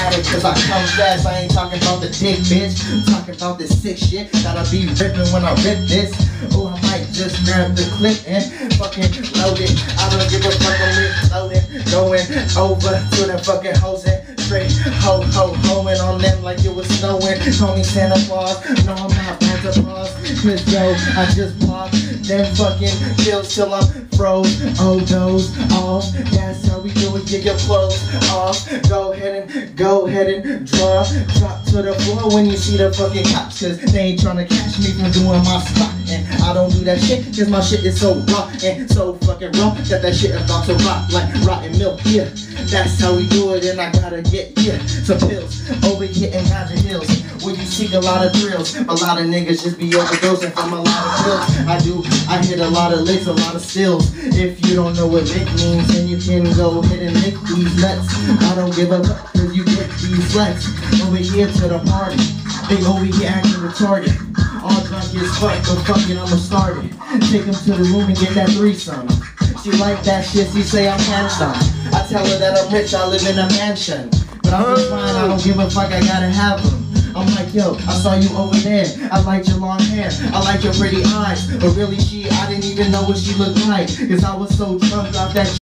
automatic, cause I come fast. I ain't talking about the dick, bitch. I'm talking about this sick shit that I be ripping when I rip this. Oh, I might just grab the clip and fucking load it. I don't give a fuck, I'm reloading. Going over to the fucking hoes and straight hoeing on them like it was snowing. Call me Santa Claus, no I'm not Santa Claus. Cause yo, I just pop them fucking pills till I'm froze. Oh, doze off, that's how we do it. Get your clothes off. Go ahead and drop to the floor when you see the fucking cops. Cause they ain't tryna catch me from doing my spot. And I don't do that shit cause my shit is so raw and so fucking raw that shit about to rot like rotten milk. Yeah, that's how we do it, and I gotta get some pills over here in Ganja Hills where you seek a lot of thrills. A lot of niggas just be overdosing from a lot of pills. I hit a lot of licks, a lot of stills. If you don't know what lick means, then you can go ahead and lick these nuts. I don't give a fuck cause you get these flex over here to the party. They over here acting retarded. All drunk as fuck, but fuck it, I'ma start it. Take them to the room and get that threesome. She like that shit, she say I'm handsome. I tell her that I'm rich, I live in a mansion. But I'm just fine, I don't give a fuck, I gotta have them. I'm like, yo, I saw you over there. I like your long hair, I like your pretty eyes. But really I didn't even know what she looked like. Cause I was so drunk off that